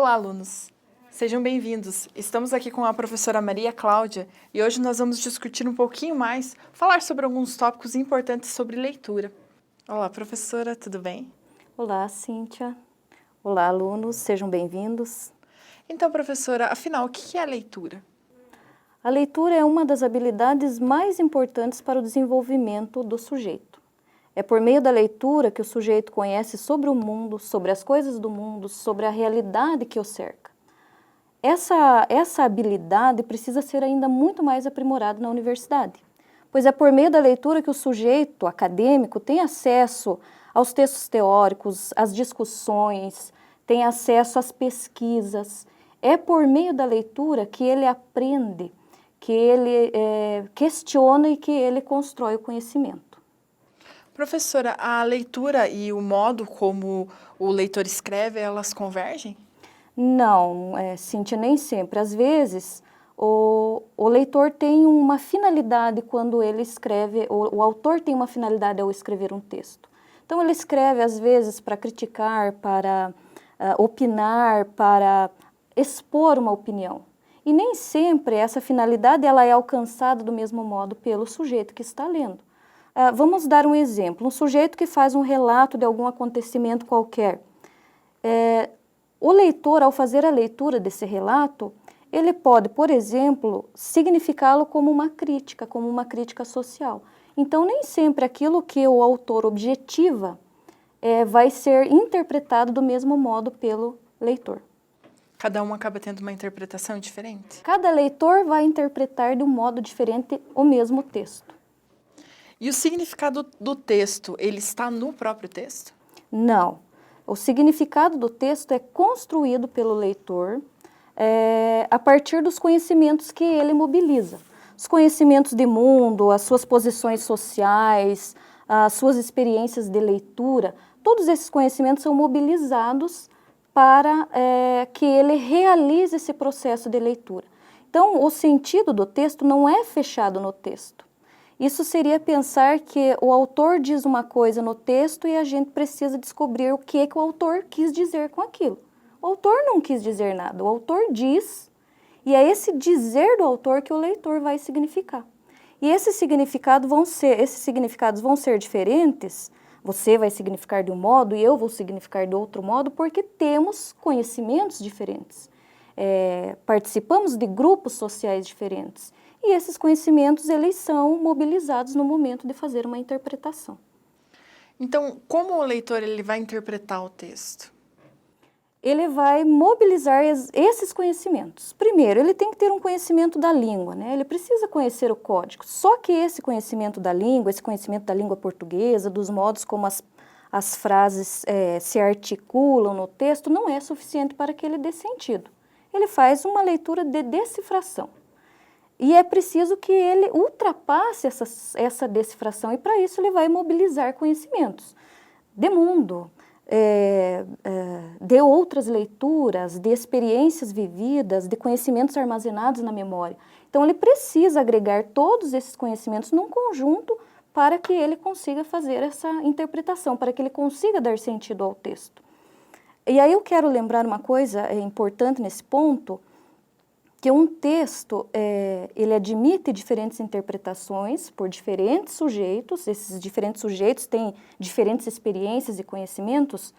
Olá, alunos! Sejam bem-vindos. Estamos aqui com a professora Maria Cláudia e hoje nós vamos discutir um pouquinho mais, falar sobre alguns tópicos importantes sobre leitura. Olá, professora, tudo bem? Olá, Cíntia. Olá, alunos, sejam bem-vindos. Então, professora, afinal, o que é a leitura? A leitura é uma das habilidades mais importantes para o desenvolvimento do sujeito. É por meio da leitura que o sujeito conhece sobre o mundo, sobre as coisas do mundo, sobre a realidade que o cerca. Essa habilidade precisa ser ainda muito mais aprimorada na universidade, pois é por meio da leitura que o sujeito acadêmico tem acesso aos textos teóricos, às discussões, tem acesso às pesquisas. É por meio da leitura que ele aprende, que ele questiona e que ele constrói o conhecimento. Professora, a leitura e o modo como o leitor escreve, elas convergem? Não, Cíntia, nem sempre. Às vezes, o leitor tem uma finalidade quando ele escreve, o autor tem uma finalidade ao escrever um texto. Então, ele escreve, às vezes, para criticar, para opinar, para expor uma opinião. E nem sempre essa finalidade ela é alcançada do mesmo modo pelo sujeito que está lendo. Vamos dar um exemplo. Um sujeito que faz um relato de algum acontecimento qualquer. O leitor, ao fazer a leitura desse relato, ele pode, por exemplo, significá-lo como uma crítica social. Então, nem sempre aquilo que o autor objetiva vai ser interpretado do mesmo modo pelo leitor. Cada um acaba tendo uma interpretação diferente? Cada leitor vai interpretar de um modo diferente o mesmo texto. E o significado do texto, ele está no próprio texto? Não. O significado do texto é construído pelo leitor a partir dos conhecimentos que ele mobiliza. Os conhecimentos de mundo, as suas posições sociais, as suas experiências de leitura, todos esses conhecimentos são mobilizados para que ele realize esse processo de leitura. Então, o sentido do texto não é fechado no texto. Isso seria pensar que o autor diz uma coisa no texto e a gente precisa descobrir o que o autor quis dizer com aquilo. O autor não quis dizer nada, o autor diz, e é esse dizer do autor que o leitor vai significar. E esses significados vão ser diferentes, você vai significar de um modo e eu vou significar de outro modo, porque temos conhecimentos diferentes. Participamos de grupos sociais diferentes. E esses conhecimentos, eles são mobilizados no momento de fazer uma interpretação. Então, como o leitor ele vai interpretar o texto? Ele vai mobilizar esses conhecimentos. Primeiro, ele tem que ter um conhecimento da língua, né? Ele precisa conhecer o código. Só que esse conhecimento da língua, esse conhecimento da língua portuguesa, dos modos como as frases se articulam no texto, não é suficiente para que ele dê sentido. Ele faz uma leitura de decifração. E é preciso que ele ultrapasse essa decifração e, para isso, ele vai mobilizar conhecimentos de mundo, de outras leituras, de experiências vividas, de conhecimentos armazenados na memória. Então, ele precisa agregar todos esses conhecimentos num conjunto para que ele consiga fazer essa interpretação, para que ele consiga dar sentido ao texto. E aí eu quero lembrar uma coisa importante nesse ponto, que um texto, ele admite diferentes interpretações por diferentes sujeitos, esses diferentes sujeitos têm diferentes experiências e conhecimentos,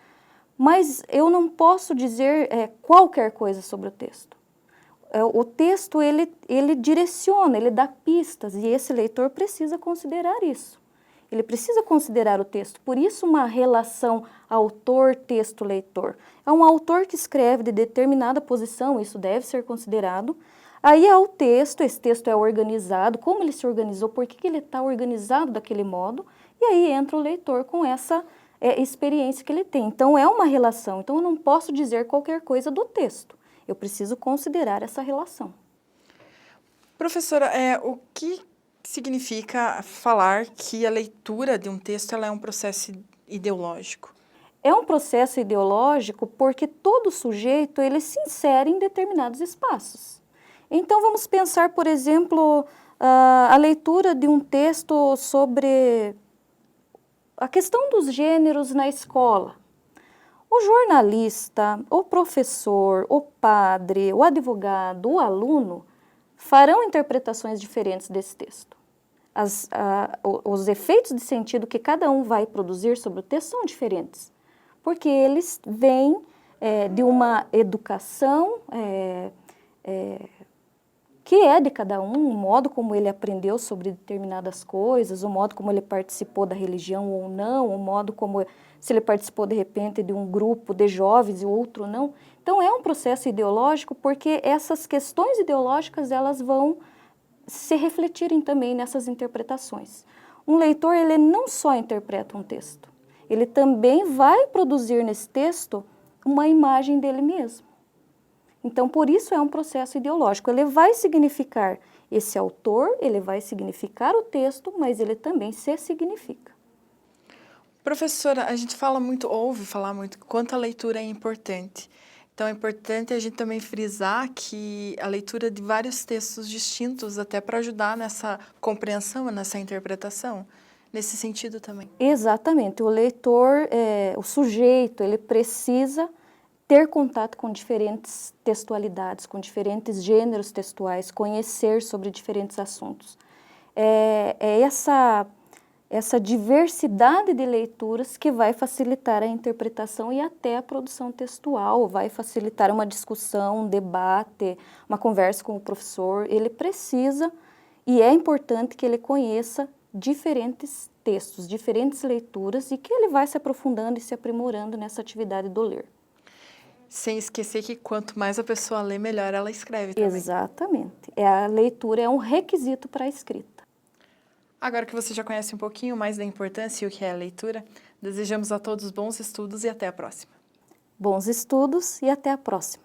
mas eu não posso dizer qualquer coisa sobre o texto. O texto, ele direciona, ele dá pistas, e esse leitor precisa considerar isso. Ele precisa considerar o texto, por isso uma relação autor, texto, leitor. É um autor que escreve de determinada posição, isso deve ser considerado. Aí é o texto, esse texto é organizado, como ele se organizou, por que ele está organizado daquele modo, e aí entra o leitor com essa experiência que ele tem. Então é uma relação, então eu não posso dizer qualquer coisa do texto, eu preciso considerar essa relação. Professora, o que significa falar que a leitura de um texto ela é um processo ideológico? É um processo ideológico porque todo sujeito ele se insere em determinados espaços. Então vamos pensar, por exemplo, a leitura de um texto sobre a questão dos gêneros na escola. O jornalista, o professor, o padre, o advogado, o aluno farão interpretações diferentes desse texto. Os efeitos de sentido que cada um vai produzir sobre o texto são diferentes, porque eles vêm de uma educação que é de cada um, o modo como ele aprendeu sobre determinadas coisas, o modo como ele participou da religião ou não, o modo como, se ele participou de repente de um grupo de jovens e outro não. Então é um processo ideológico porque essas questões ideológicas elas vão se refletirem também nessas interpretações. Um leitor, ele não só interpreta um texto, ele também vai produzir nesse texto uma imagem dele mesmo. Então, por isso é um processo ideológico. Ele vai significar esse autor, ele vai significar o texto, mas ele também se significa. Professora, a gente ouve falar muito quanto a leitura é importante. Então, é importante a gente também frisar que a leitura de vários textos distintos, até para ajudar nessa compreensão, nessa interpretação, nesse sentido também. Exatamente. O leitor, o sujeito, ele precisa ter contato com diferentes textualidades, com diferentes gêneros textuais, conhecer sobre diferentes assuntos. Essa diversidade de leituras que vai facilitar a interpretação e até a produção textual, vai facilitar uma discussão, um debate, uma conversa com o professor. Ele precisa e é importante que ele conheça diferentes textos, diferentes leituras e que ele vai se aprofundando e se aprimorando nessa atividade do ler. Sem esquecer que quanto mais a pessoa lê, melhor ela escreve também. Exatamente. A leitura é um requisito para a escrita. Agora que você já conhece um pouquinho mais da importância e o que é a leitura, desejamos a todos bons estudos e até a próxima. Bons estudos e até a próxima.